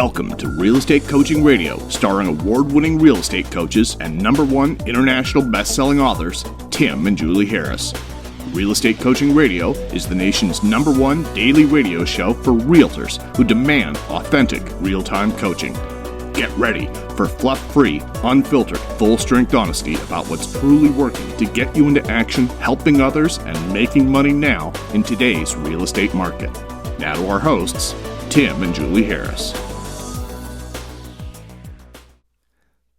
Welcome to Real Estate Coaching Radio, starring award-winning real estate coaches and #1 international best-selling authors, Tim and Julie Harris. Real Estate Coaching Radio is the nation's #1 daily radio show for realtors who demand authentic, real-time coaching. Get ready for fluff-free, unfiltered, full-strength honesty about what's truly working to get you into action, helping others, and making money now in today's real estate market. Now to our hosts, Tim and Julie Harris.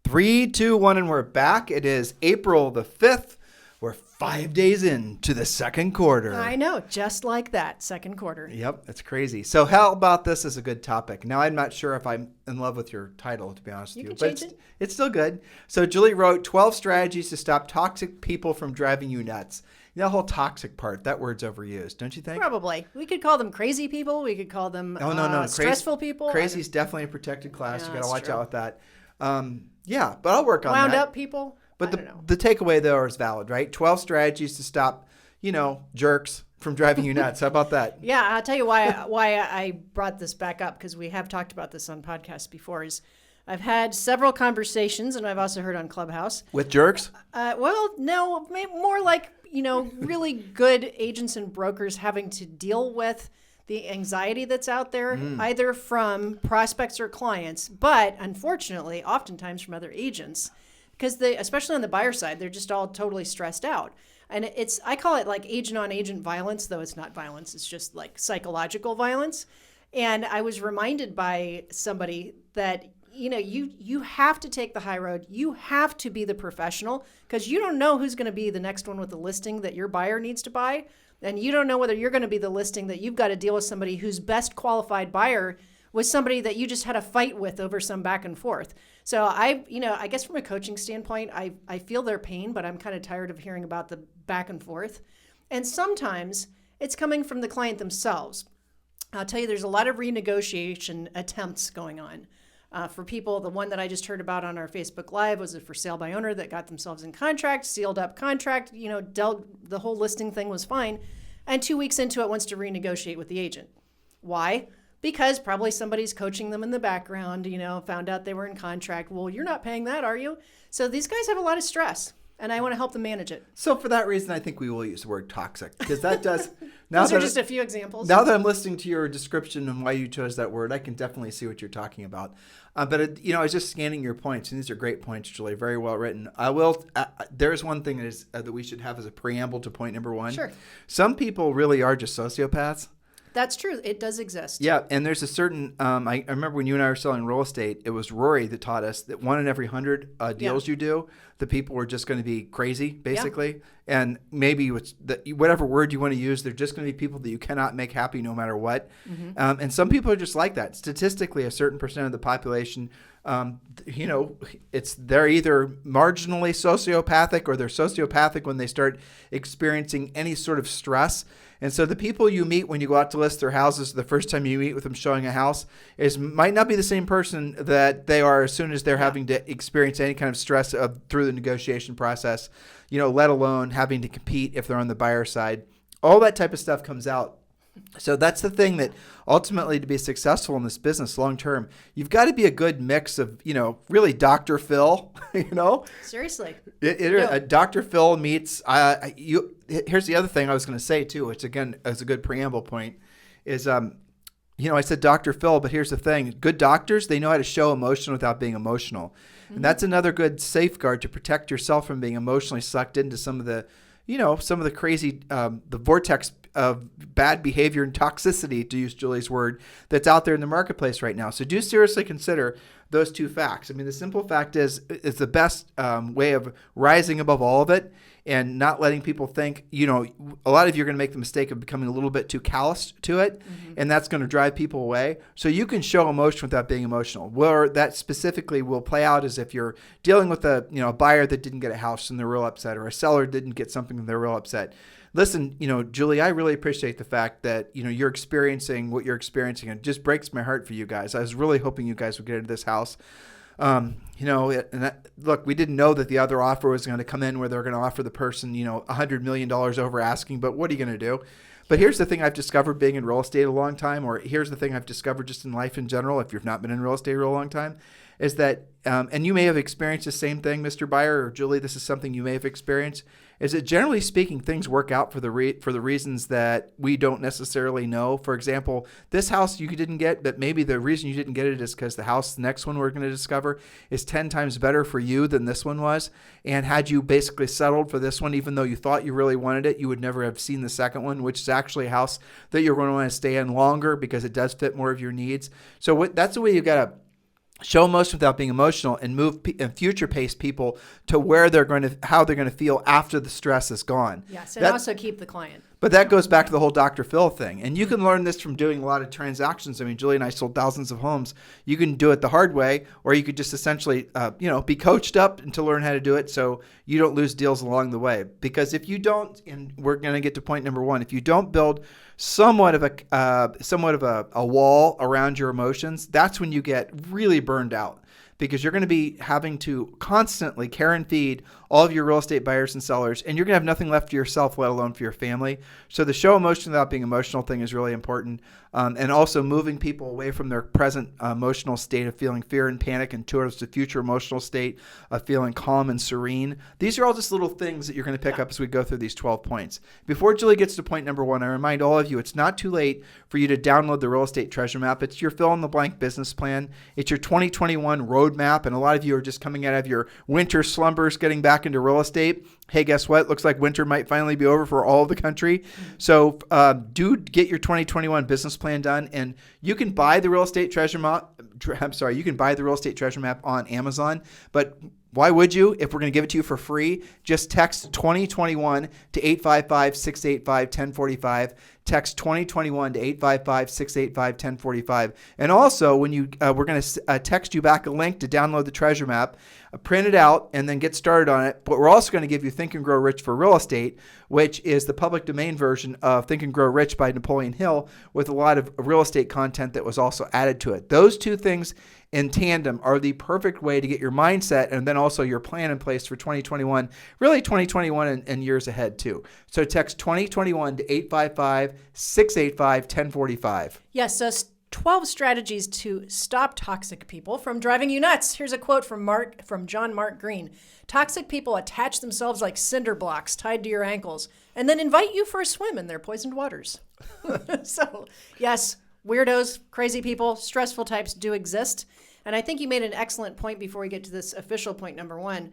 3, 2, 1, and we're back. It is April the 5th. We're 5 days into the second quarter. I know, just like that, second quarter. Yep, it's crazy. So how about this is a good topic. Now, I'm not sure if I'm in love with your title, to be honest with you. You can change it. It's still good. So Julie wrote 12 strategies to stop toxic people from driving you nuts. You know, the whole toxic part, that word's overused, don't you think? Probably. We could call them crazy people. We could call them stressful people. Crazy's definitely a protected class. Yeah, You got to watch true. out with that. Yeah, but I'll work on that. Wound up people. But I don't know. the takeaway, though, is valid, right? 12 strategies to stop, jerks from driving you nuts. How about that? Yeah, I'll tell you why I brought this back up, because we have talked about this on podcasts before. Is I've had several conversations, and I've also heard on Clubhouse. With jerks? Well, no, more like, really good agents and brokers having to deal with the anxiety that's out there, either from prospects or clients, but unfortunately, oftentimes from other agents, because especially on the buyer side, they're just all totally stressed out. And I call it like agent on agent violence, though it's not violence, it's just like psychological violence. And I was reminded by somebody that you have to take the high road. You have to be the professional, because you don't know who's going to be the next one with the listing that your buyer needs to buy. And you don't know whether you're going to be the listing that you've got to deal with somebody whose best qualified buyer was somebody that you just had a fight with over some back and forth. So I guess from a coaching standpoint, I feel their pain, but I'm kind of tired of hearing about the back and forth. And sometimes it's coming from the client themselves. I'll tell you, there's a lot of renegotiation attempts going on. For people, the one that I just heard about on our Facebook Live was a for sale by owner that got themselves in contract, sealed up contract, the whole listing thing was fine. And 2 weeks into it wants to renegotiate with the agent. Why? Because probably somebody's coaching them in the background, found out they were in contract. Well, you're not paying that, are you? So these guys have a lot of stress, and I want to help them manage it. So for that reason, I think we will use the word toxic, because that does. Those are just a few examples. Now that I'm listening to your description and why you chose that word, I can definitely see what you're talking about. But I was just scanning your points, and these are great points, Julie. Very well written. I will. There's one thing that we should have as a preamble to point number 1. Sure. Some people really are just sociopaths. That's true. It does exist. Yeah, and there's a certain, I remember when you and I were selling real estate, it was Rory that taught us that 1 in every 100 deals you do, the people are just going to be crazy, basically. Yeah. And maybe whatever word you want to use, they're just going to be people that you cannot make happy no matter what. Mm-hmm. And some people are just like that. Statistically, a certain percent of the population, they're either marginally sociopathic or they're sociopathic when they start experiencing any sort of stress. And so the people you meet when you go out to list their houses, the first time you meet with them showing a house, might not be the same person that they are as soon as they're having to experience any kind of stress through the negotiation process, let alone having to compete if they're on the buyer side. All that type of stuff comes out. So that's the thing that ultimately, to be successful in this business long term, you've got to be a good mix of, really Dr. Phil, Seriously. Dr. Phil meets, here's the other thing I was going to say too, which again is a good preamble point, is, I said Dr. Phil, but here's the thing. Good doctors, they know how to show emotion without being emotional. Mm-hmm. And that's another good safeguard to protect yourself from being emotionally sucked into some of the crazy, the vortex of bad behavior and toxicity, to use Julie's word, that's out there in the marketplace right now. So do seriously consider those 2 facts. I mean, the simple fact is it's the best way of rising above all of it and not letting people think, a lot of you are going to make the mistake of becoming a little bit too callous to it, and that's going to drive people away. So you can show emotion without being emotional. Where that specifically will play out is if you're dealing with a buyer that didn't get a house and they're real upset, or a seller didn't get something and they're real upset. Listen, Julie, I really appreciate the fact that, you're experiencing what you're experiencing. It just breaks my heart for you guys. I was really hoping you guys would get into this house. Look, we didn't know that the other offer was going to come in where they're going to offer the person, $100 million over asking, but what are you going to do? But here's the thing I've discovered being in real estate a long time, or here's the thing I've discovered just in life in general, if you've not been in real estate a real long time, is that, and you may have experienced the same thing, Mr. Buyer, or Julie, this is something you may have experienced, is that generally speaking, things work out for the reasons that we don't necessarily know. For example, this house you didn't get, but maybe the reason you didn't get it is because the house, the next one we're going to discover, is 10 times better for you than this one was. And had you basically settled for this one, even though you thought you really wanted it, you would never have seen the second one, which is actually a house that you're going to want to stay in longer because it does fit more of your needs. So that's the way you got to show emotion without being emotional, and move and future pace people to where how they're going to feel after the stress is gone. Yes, and also keep the client. But that goes back to the whole Dr. Phil thing. And you can learn this from doing a lot of transactions. I mean, Julie and I sold thousands of homes. You can do it the hard way, or you could just essentially, be coached up and to learn how to do it so you don't lose deals along the way. Because if you don't, and we're going to get to point number one, if you don't build somewhat of a wall around your emotions, that's when you get really burned out. Because you're going to be having to constantly care and feed all of your real estate buyers and sellers, and you're going to have nothing left for yourself, let alone for your family. So the show emotion without being emotional thing is really important. And also moving people away from their present emotional state of feeling fear and panic and towards the future emotional state of feeling calm and serene. These are all just little things that you're going to pick up as we go through these 12 points. Before Julie gets to point number one, I remind all of you, it's not too late for you to download the Real Estate Treasure Map. It's your fill-in-the-blank business plan. It's your 2021 roadmap, and a lot of you are just coming out of your winter slumbers, getting back into real estate. Hey, guess what? Looks like winter might finally be over for all of the country. So do get your 2021 business plan done, and you can buy the Real Estate Treasure Map. You can buy the Real Estate Treasure Map on Amazon, but why would you? If we're going to give it to you for free, just text 2021 to 855-685-1045. Text 2021 to 855-685-1045. And also, when we're going to text you back a link to download the Treasure Map, print it out, and then get started on it. But we're also going to give you Think and Grow Rich for Real Estate, which is the public domain version of Think and Grow Rich by Napoleon Hill, with a lot of real estate content that was also added to it. Those two things in tandem are the perfect way to get your mindset and then also your plan in place for 2021, really 2021 and years ahead too. So text 2021 to 855-685-1045. Yes, so 12 strategies to stop toxic people from driving you nuts. Here's a quote from John Mark Green. Toxic people attach themselves like cinder blocks tied to your ankles and then invite you for a swim in their poisoned waters. So, yes, weirdos, crazy people, stressful types do exist. And I think you made an excellent point before we get to this official point number one.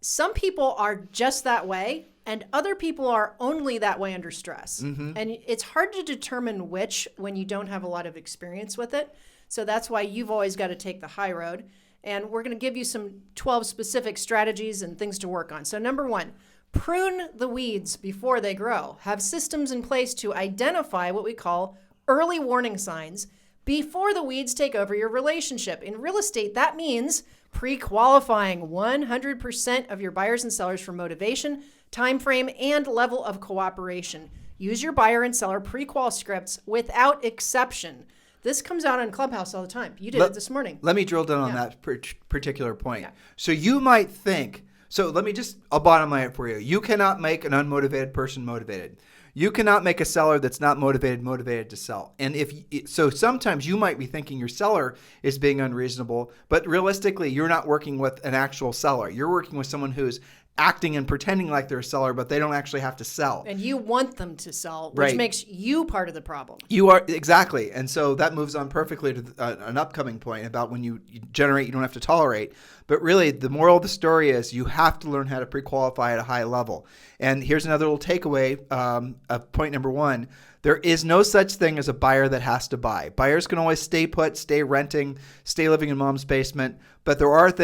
Some people are just that way, and other people are only that way under stress. Mm-hmm. And it's hard to determine which when you don't have a lot of experience with it. So that's why you've always got to take the high road. And we're going to give you some 12 specific strategies and things to work on. So number one, prune the weeds before they grow. Have systems in place to identify what we call early warning signs before the weeds take over your relationship. In real estate, that means pre-qualifying 100% of your buyers and sellers for motivation, time frame, and level of cooperation. Use your buyer and seller pre-qual scripts without exception. This comes out on Clubhouse all the time. You did it this morning. Let me drill down on that particular point. Yeah. So you might think, I'll bottom line it for you. You cannot make an unmotivated person motivated. You cannot make a seller that's not motivated to sell. And so sometimes you might be thinking your seller is being unreasonable, but realistically, you're not working with an actual seller. You're working with someone who's acting and pretending like they're a seller, but they don't actually have to sell. And you want them to sell, which makes you part of the problem. You are, exactly. And so that moves on perfectly to an upcoming point about when you generate, you don't have to tolerate. But really, the moral of the story is you have to learn how to pre-qualify at a high level. And here's another little takeaway of point number one. There is no such thing as a buyer that has to buy. Buyers can always stay put, stay renting, stay living in mom's basement, but there are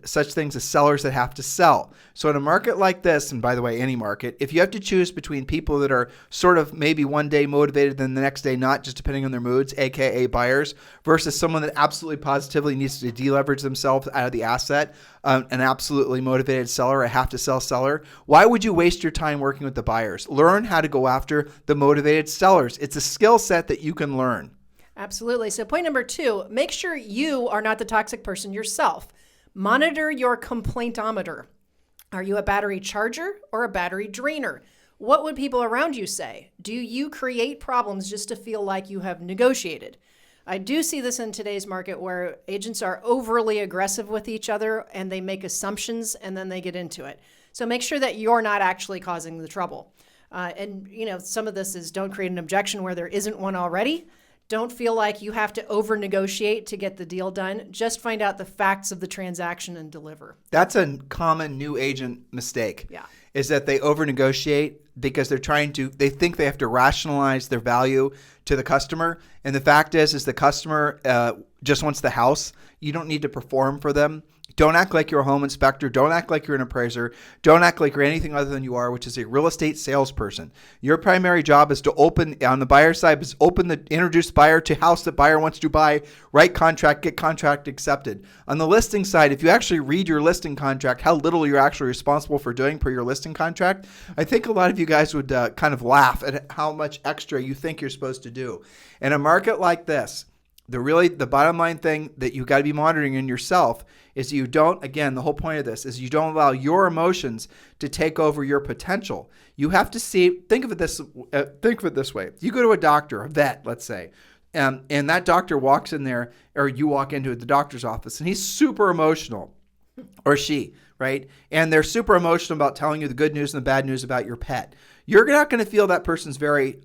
such things as sellers that have to sell. So in a market like this, and by the way, any market, if you have to choose between people that are sort of maybe one day motivated and the next day not, just depending on their moods, aka buyers, versus someone that absolutely positively needs to deleverage themselves out of the asset, an absolutely motivated seller, a have-to-sell seller, why would you waste your time working with the buyers? Learn how to go after the motivated sellers. It's a skill set that you can learn. Absolutely. So point number two, make sure you are not the toxic person yourself. Monitor your compliant-ometer. Are you a battery charger or a battery drainer? What would people around you say? Do you create problems just to feel like you have negotiated? I do see this in today's market where agents are overly aggressive with each other and they make assumptions and then they get into it. So make sure that you're not actually causing the trouble. And some of this is don't create an objection where there isn't one already. Don't feel like you have to over-negotiate to get the deal done. Just find out the facts of the transaction and deliver. That's a common new agent mistake. Yeah. Is that they over-negotiate because they think they have to rationalize their value to the customer. And the fact is the customer just wants the house. You don't need to perform for them. Don't act like you're a home inspector. Don't act like you're an appraiser. Don't act like you're anything other than you are, which is a real estate salesperson. Your primary job is to on the buyer side, introduce buyer to house that buyer wants to buy, write contract, get contract accepted. On the listing side, if you actually read your listing contract, how little you're actually responsible for doing per your listing contract, I think a lot of you guys would kind of laugh at how much extra you think you're supposed to do. In a market like this, the bottom line thing that you got to be monitoring in yourself is you don't, again, the whole point of this is you don't allow your emotions to take over your potential. You have to think of it this way. You go to a doctor, a vet, let's say, and that doctor walks in there, or you walk into the doctor's office, and he's super emotional, or she, right? And they're super emotional about telling you the good news and the bad news about your pet. You're not going to feel that person's very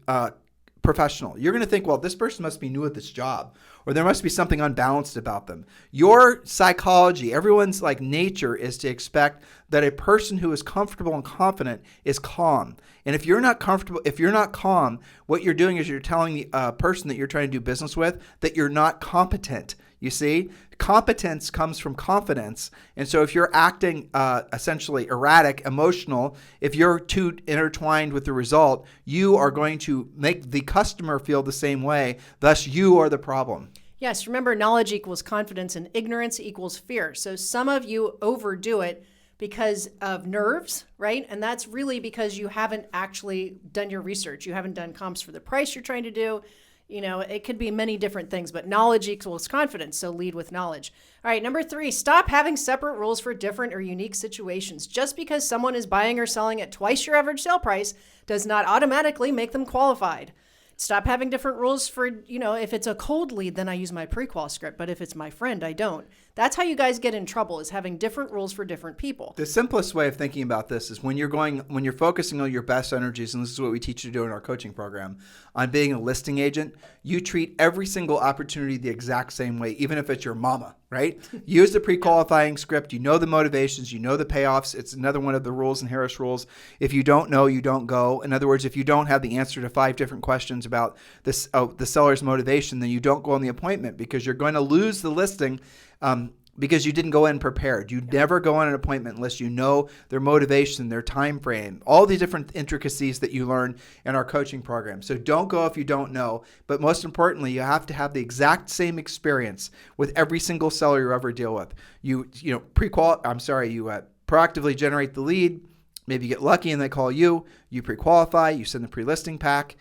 professional. You're going to think, well, this person must be new at this job, or there must be something unbalanced about them. Your psychology, everyone's nature is to expect that a person who is comfortable and confident is calm. And if you're not comfortable, if you're not calm, what you're doing is you're telling the person that you're trying to do business with that you're not competent. You see, competence comes from confidence. And so if you're acting essentially erratic, emotional, if you're too intertwined with the result, you are going to make the customer feel the same way. Thus, you are the problem. Yes, remember, knowledge equals confidence and ignorance equals fear. So some of you overdo it because of nerves, right? And that's really because you haven't actually done your research. You haven't done comps for the price you're trying to do. It could be many different things, but knowledge equals confidence, so lead with knowledge. All right, number 3, stop having separate rules for different or unique situations. Just because someone is buying or selling at twice your average sale price does not automatically make them qualified. Stop having different rules for, if it's a cold lead, then I use my pre-qual script, but if it's my friend, I don't. That's how you guys get in trouble, is having different rules for different people. The simplest way of thinking about this is when you're focusing on your best energies, and this is what we teach you to do in our coaching program, on being a listing agent, you treat every single opportunity the exact same way, even if it's your mama, right? Use the pre-qualifying script. You know the motivations. You know the payoffs. It's another one of the rules and Harris rules. If you don't know, you don't go. In other words, if you don't have the answer to 5 different questions about this, the seller's motivation, then you don't go on the appointment because you're going to lose the listing because you didn't go in prepared. You never go on an appointment unless you know their motivation, their time frame, all the different intricacies that you learn in our coaching program. So don't go if you don't know. But most importantly, you have to have the exact same experience with every single seller you ever deal with. You proactively generate the lead. Maybe you get lucky and they call you. You pre-qualify. You send the pre-listing pack.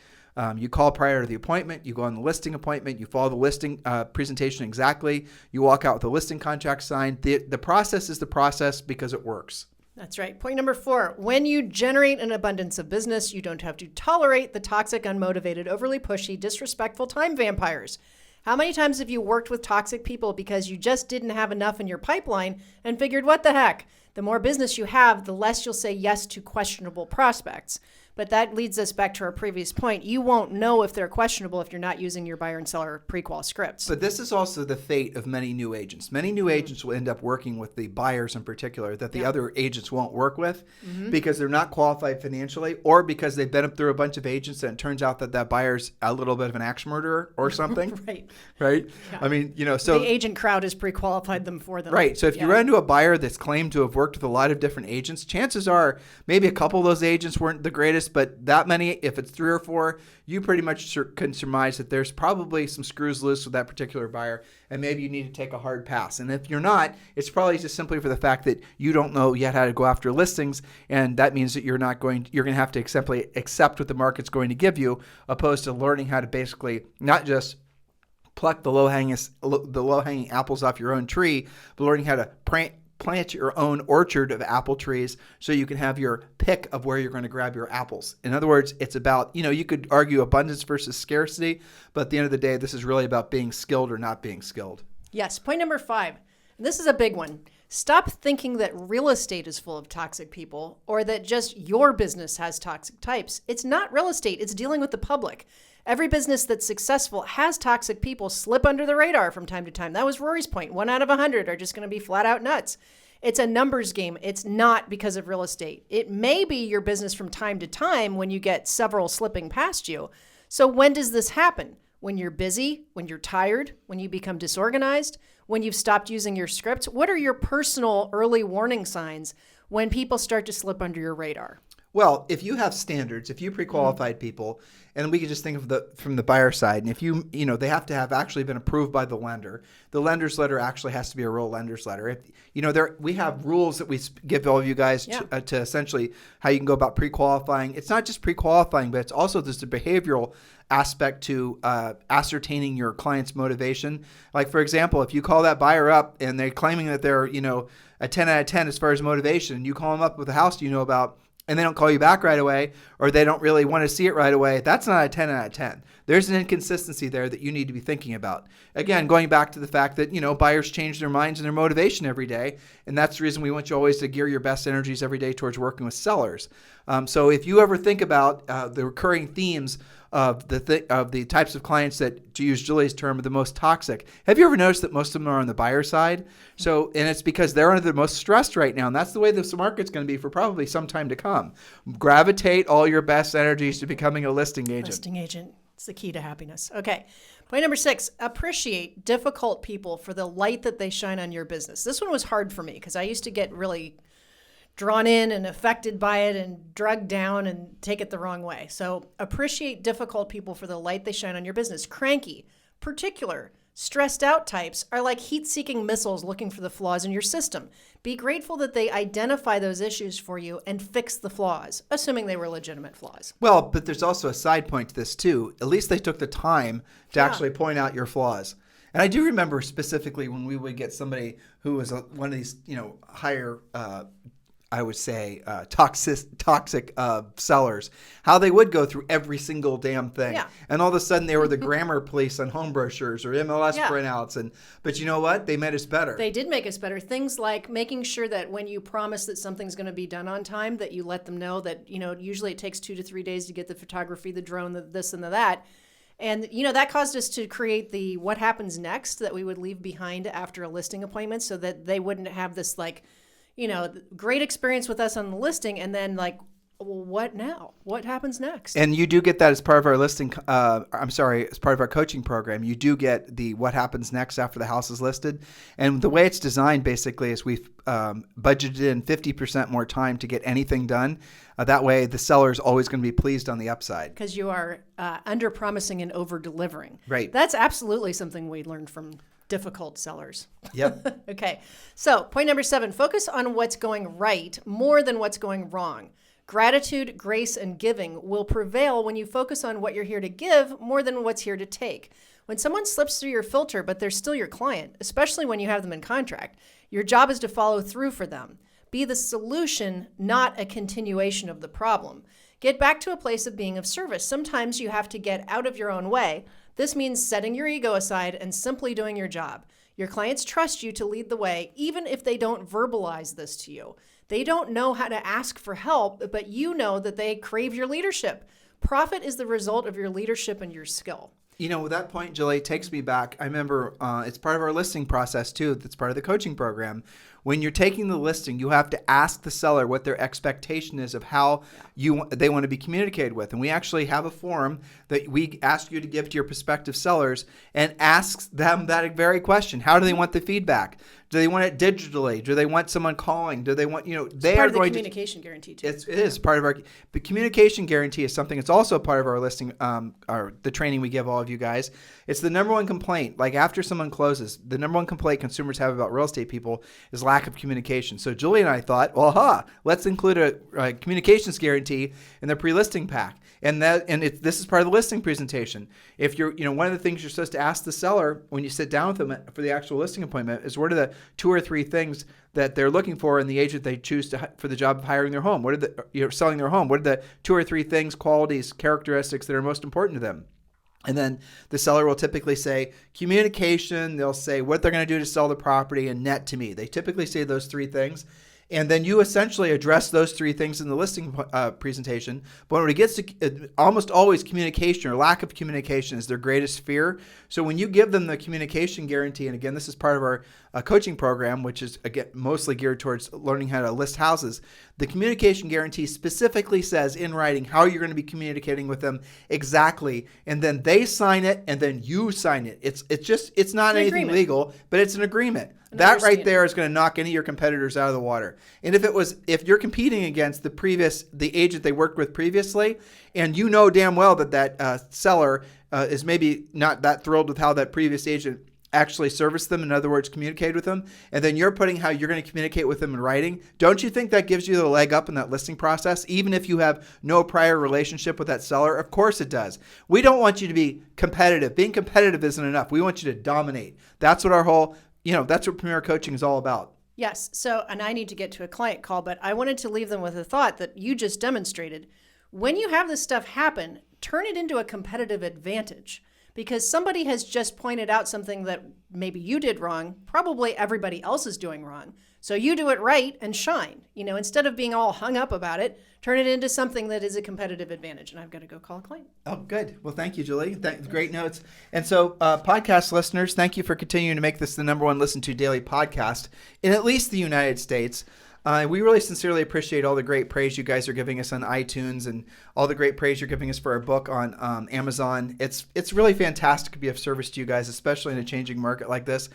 You call prior to the appointment, you go on the listing appointment, you follow the listing presentation exactly, you walk out with the listing contract signed. The process is the process because it works. That's right. Point number 4, when you generate an abundance of business, you don't have to tolerate the toxic, unmotivated, overly pushy, disrespectful time vampires. How many times have you worked with toxic people because you just didn't have enough in your pipeline and figured, what the heck? The more business you have, the less you'll say yes to questionable prospects. But that leads us back to our previous point. You won't know if they're questionable if you're not using your buyer and seller pre-qual scripts. But this is also the fate of many new agents. Many new agents will end up working with the buyers in particular that the other agents won't work with because they're not qualified financially, or because they've been up through a bunch of agents and it turns out that buyer's a little bit of an axe murderer or something. Right? Yeah. I mean, so the agent crowd has pre-qualified them for them. Right. So if you run into a buyer that's claimed to have worked with a lot of different agents, chances are maybe a couple of those agents weren't the greatest, but that many, if it's 3 or 4, you pretty much can surmise that there's probably some screws loose with that particular buyer, and maybe you need to take a hard pass. And if you're not, it's probably just simply for the fact that you don't know yet how to go after listings, and that means that you're going to have to simply accept what the market's going to give you, opposed to learning how to basically not just pluck the low-hanging apples off your own tree, but learning how to plant your own orchard of apple trees so you can have your pick of where you're going to grab your apples. In other words, it's about, you could argue abundance versus scarcity, but at the end of the day, this is really about being skilled or not being skilled. Yes. Point number 5. And this is a big one. Stop thinking that real estate is full of toxic people or that just your business has toxic types. It's not real estate. It's dealing with the public. Every business that's successful has toxic people slip under the radar from time to time. That was Rory's point. 1 out of 100 are just going to be flat out nuts. It's a numbers game. It's not because of real estate. It may be your business from time to time when you get several slipping past you. So when does this happen? When you're busy, when you're tired, when you become disorganized, when you've stopped using your script? What are your personal early warning signs when people start to slip under your radar? Well, if you have standards, if you pre-qualified people, and we could just think of from the buyer side, and if they have to have actually been approved by the lender. The lender's letter actually has to be a real lender's letter. We have rules that we give all of you guys to essentially how you can go about pre-qualifying. It's not just pre-qualifying, but it's also there's a behavioral aspect to ascertaining your client's motivation. Like, for example, if you call that buyer up and they're claiming that they're, a 10 out of 10 as far as motivation, and you call them up with a house you know about, and they don't call you back right away, or they don't really want to see it right away, that's not a 10 out of 10. There's an inconsistency there that you need to be thinking about. Again, going back to the fact that, buyers change their minds and their motivation every day, and that's the reason we want you always to gear your best energies every day towards working with sellers. So if you ever think about the recurring themes of the types of clients that, to use Julie's term, are the most toxic. Have you ever noticed that most of them are on the buyer side? And it's because they're under the most stressed right now, and that's the way this market's going to be for probably some time to come. Gravitate all your best energies to becoming a listing agent. Listing agent. It's the key to happiness. Okay. Point number 6, appreciate difficult people for the light that they shine on your business. This one was hard for me because I used to get really drawn in and affected by it and drugged down and take it the wrong way. So appreciate difficult people for the light they shine on your business. Cranky, particular, stressed out types are like heat-seeking missiles looking for the flaws in your system. Be grateful that they identify those issues for you and fix the flaws, assuming they were legitimate flaws. Well, but there's also a side point to this too. At least they took the time to actually point out your flaws. And I do remember specifically when we would get somebody who was one of these, higher I would say, toxic sellers, how they would go through every single damn thing. Yeah. And all of a sudden they were the grammar police on home brochures or MLS printouts. But you know what? They made us better. They did make us better. Things like making sure that when you promise that something's going to be done on time, that you let them know that, usually it takes 2 to 3 days to get the photography, the drone, the this and the that. And, that caused us to create the what happens next that we would leave behind after a listing appointment so that they wouldn't have this great experience with us on the listing, and then well, what now? What happens next? And you do get that as part of our as part of our coaching program. You do get the what happens next after the house is listed. And the way it's designed basically is we've budgeted in 50% more time to get anything done. That way the seller is always going to be pleased on the upside. Because you are under-promising and over-delivering. Right. That's absolutely something we learned from difficult sellers. Yep. Okay. So point number 7, focus on what's going right more than what's going wrong. Gratitude, grace, and giving will prevail when you focus on what you're here to give more than what's here to take. When someone slips through your filter, but they're still your client, especially when you have them in contract, your job is to follow through for them. Be the solution, not a continuation of the problem. Get back to a place of being of service. Sometimes you have to get out of your own way. This means setting your ego aside and simply doing your job. Your clients trust you to lead the way, even if they don't verbalize this to you. They don't know how to ask for help, but you know that they crave your leadership. Profit is the result of your leadership and your skill. With that point, Julie, takes me back. I remember it's part of our listing process too. That's part of the coaching program. When you're taking the listing, you have to ask the seller what their expectation is of how they want to be communicated with. And we actually have a form that we ask you to give to your prospective sellers and ask them that very question. How do they want the feedback? Do they want it digitally? Do they want someone calling? Do they want, they are going to... It's part of the communication guarantee too. It is part of our... The communication guarantee is something that's also part of our listing, the training we give all of you guys. It's the number one complaint. Like after someone closes, the number one complaint consumers have about real estate people is lack lack of communication. So Julie and I thought, well, let's include a communications guarantee in the pre-listing pack. And this is part of the listing presentation. If you're, one of the things you're supposed to ask the seller when you sit down with them for the actual listing appointment is what are the 2 or 3 things that they're looking for in the agent they choose for the job of hiring their home? What are selling their home? What are the 2 or 3 things, qualities, characteristics that are most important to them? And then the seller will typically say communication. They'll say what they're going to do to sell the property and net to me. They typically say those 3 things. And then you essentially address those 3 things in the listing presentation. But when it gets to almost always communication or lack of communication is their greatest fear. So when you give them the communication guarantee, and again, this is part of our coaching program, which is again mostly geared towards learning how to list houses. The communication guarantee specifically says in writing how you're going to be communicating with them exactly, and then they sign it, and then you sign it. It's not anything legal, but it's an agreement. That right there is going to knock any of your competitors out of the water. And if you're competing against the agent they worked with previously, and you know damn well that seller is maybe not that thrilled with how that previous agent actually serviced them, in other words, communicated with them, and then you're putting how you're going to communicate with them in writing, don't you think that gives you the leg up in that listing process, even if you have no prior relationship with that seller? Of course it does. We don't want you to be competitive. Being competitive isn't enough. We want you to dominate. That's what our whole that's what Premier Coaching is all about. Yes. So, and I need to get to a client call, but I wanted to leave them with a thought that you just demonstrated. When you have this stuff happen, turn it into a competitive advantage, because somebody has just pointed out something that maybe you did wrong, probably everybody else is doing wrong. So you do it right and shine. Instead of being all hung up about it, turn it into something that is a competitive advantage. And I've got to go call a client. Oh, good. Well, thank you, Julie. Great notes. And so podcast listeners, thank you for continuing to make this the number 1 listened to daily podcast in at least the United States. We really sincerely appreciate all the great praise you guys are giving us on iTunes and all the great praise you're giving us for our book on Amazon. It's really fantastic to be of service to you guys, especially in a changing market like this.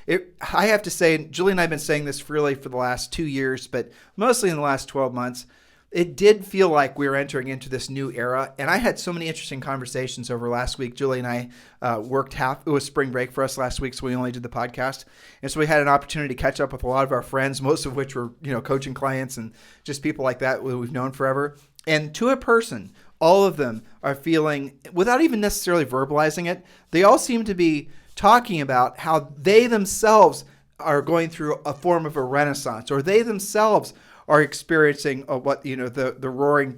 I have to say, Julie and I have been saying this really for the last 2 years, but mostly in the last 12 months, it did feel like we were entering into this new era. And I had so many interesting conversations over last week. Julie and I it was spring break for us last week, so we only did the podcast. And so we had an opportunity to catch up with a lot of our friends, most of which were, coaching clients and just people like that we've known forever. And to a person, all of them are feeling, without even necessarily verbalizing it, they all seem to be talking about how they themselves are going through a form of a renaissance, or they themselves are experiencing the roaring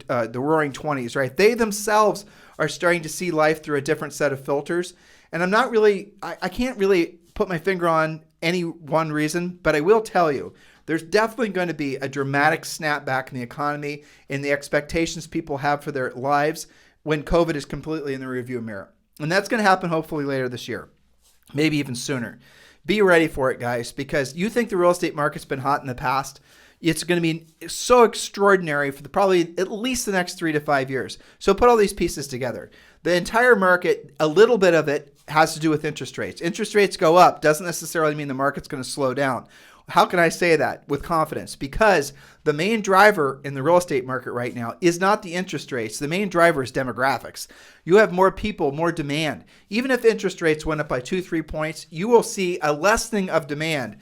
20s, right? They themselves are starting to see life through a different set of filters. And I can't really put my finger on any one reason, but I will tell you, there's definitely going to be a dramatic snapback in the economy and the expectations people have for their lives when COVID is completely in the rearview mirror. And that's going to happen hopefully later this year. Maybe even sooner. Be ready for it, guys, because you think the real estate market's been hot in the past. It's going to be so extraordinary for probably at least the next 3 to 5 years. So put all these pieces together. The entire market, a little bit of it has to do with interest rates. Interest rates go up doesn't necessarily mean the market's going to slow down. How can I say that with confidence? Because the main driver in the real estate market right now is not the interest rates. The main driver is demographics. You have more people, more demand. Even if interest rates went up by 2-3 points, you will see a lessening of demand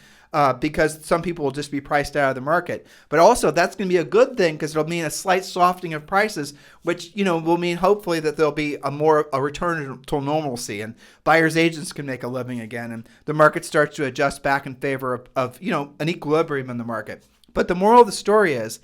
because some people will just be priced out of the market. But also that's going to be a good thing because it'll mean a slight softening of prices, which will mean hopefully that there'll be a return to normalcy and buyers agents can make a living again and the market starts to adjust back in favor of an equilibrium in the market. But the moral of the story is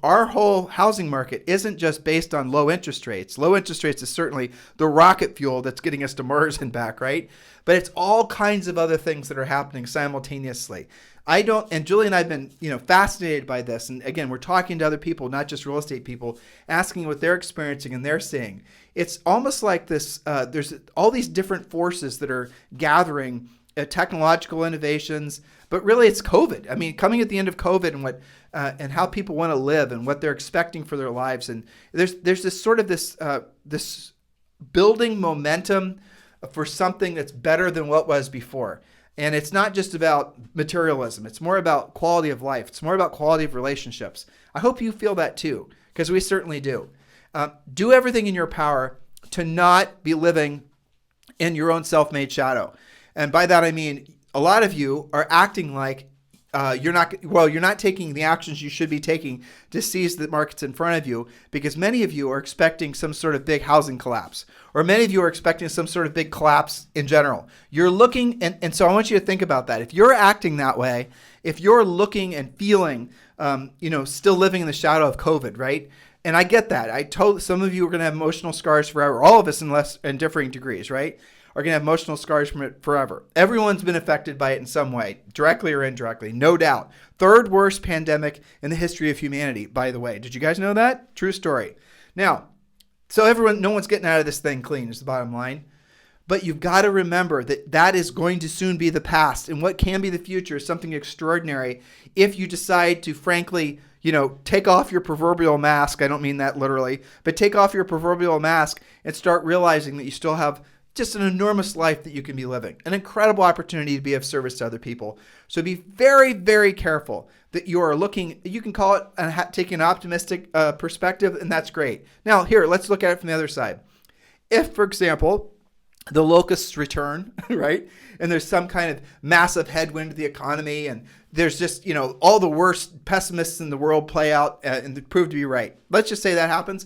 our whole housing market isn't just based on low interest rates. Low interest rates is certainly the rocket fuel that's getting us to Mars and back, right? But it's all kinds of other things that are happening simultaneously. And Julie and I have been, fascinated by this. And again, we're talking to other people, not just real estate people, asking what they're experiencing and they're seeing. It's almost like this, there's all these different forces that are gathering technological innovations, but really it's COVID. I mean, coming at the end of COVID and how people want to live and what they're expecting for their lives. And there's this sort of this building momentum for something that's better than what was before. And it's not just about materialism. It's more about quality of life. It's more about quality of relationships. I hope you feel that too, because we certainly do. Do everything in your power to not be living in your own self-made shadow. And by that, I mean, a lot of you are acting like you're not taking the actions you should be taking to seize the markets in front of you, because many of you are expecting some sort of big housing collapse, or many of you are expecting some sort of big collapse in general. You're looking, and so I want you to think about that. If you're acting that way, if you're looking and feeling, still living in the shadow of COVID, right? And I get that. Some of you are going to have emotional scars forever. All of us in differing degrees, right? Are going to have emotional scars from it forever. Everyone's been affected by it in some way, directly or indirectly, no doubt. Third worst pandemic in the history of humanity, by the way. Did you guys know that? True story. Now, so no one's getting out of this thing clean is the bottom line. But you've got to remember that is going to soon be the past. And what can be the future is something extraordinary if you decide to, frankly, take off your proverbial mask. I don't mean that literally, but take off your proverbial mask and start realizing that you still have just an enormous life that you can be living, an incredible opportunity to be of service to other people. So be very, very careful that you are looking, you can call it taking an optimistic perspective, and that's great. Now here, let's look at it from the other side. If, for example, the locusts return, right? And there's some kind of massive headwind to the economy, and there's just, all the worst pessimists in the world play out and prove to be right. Let's just say that happens.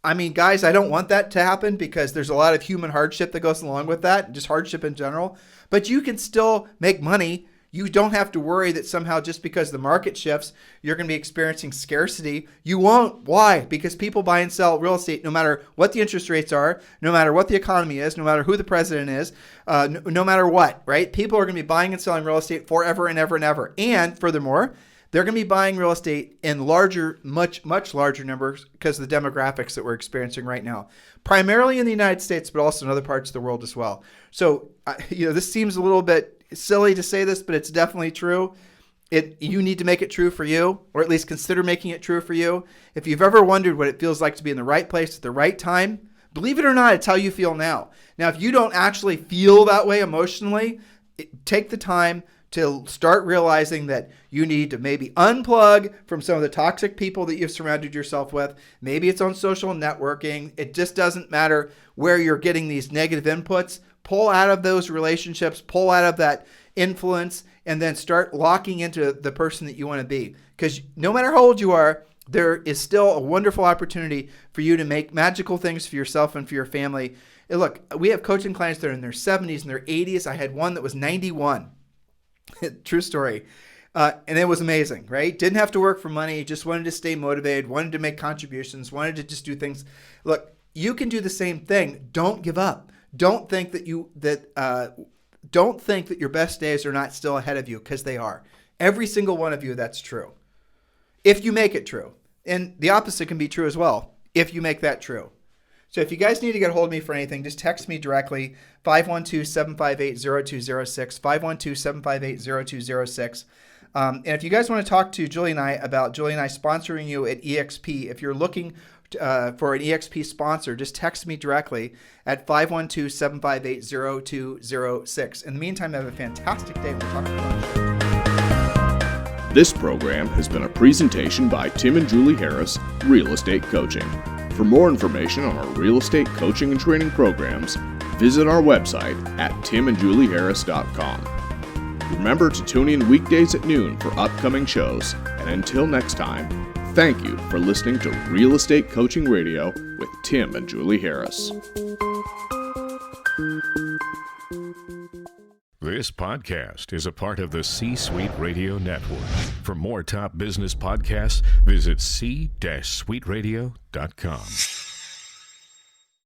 I mean, guys, I don't want that to happen because there's a lot of human hardship that goes along with that, just hardship in general. But you can still make money. You don't have to worry that somehow just because the market shifts, you're going to be experiencing scarcity. You won't. Why? Because people buy and sell real estate no matter what the interest rates are, no matter what the economy is, no matter who the president is, no matter what, right? People are going to be buying and selling real estate forever and ever and ever. And furthermore, they're going to be buying real estate in much larger numbers because of the demographics that we're experiencing right now, primarily in the United States, but also in other parts of the world as well. So, this seems a little bit silly to say this, but it's definitely true. You need to make it true for you, or at least consider making it true for you. If you've ever wondered what it feels like to be in the right place at the right time, believe it or not, it's how you feel now. Now, if you don't actually feel that way emotionally, take the time to start realizing that you need to maybe unplug from some of the toxic people that you've surrounded yourself with. Maybe it's on social networking. It just doesn't matter where you're getting these negative inputs. Pull out of those relationships, pull out of that influence, and then start locking into the person that you want to be. Because no matter how old you are, there is still a wonderful opportunity for you to make magical things for yourself and for your family. And look, we have coaching clients that are in their 70s and their 80s. I had one that was 91. True story. And it was amazing, right? Didn't have to work for money. Just wanted to stay motivated, wanted to make contributions, wanted to just do things. Look, you can do the same thing. Don't give up. Don't think that your best days are not still ahead of you, because they are. Every single one of you, that's true. If you make it true. And the opposite can be true as well, if you make that true. So if you guys need to get a hold of me for anything, just text me directly, 512-758-0206, 512-758-0206. And if you guys want to talk to Julie and I about Julie and I sponsoring you at EXP, if you're looking for an EXP sponsor, just text me directly at 512-758-0206. In the meantime, have a fantastic day. We'll talk to you. This program has been a presentation by Tim and Julie Harris, Real Estate Coaching. For more information on our real estate coaching and training programs, visit our website at timandjulieharris.com. Remember to tune in weekdays at noon for upcoming shows, and until next time, thank you for listening to Real Estate Coaching Radio with Tim and Julie Harris. This podcast is a part of the C-Suite Radio Network. For more top business podcasts, visit c-suiteradio.com.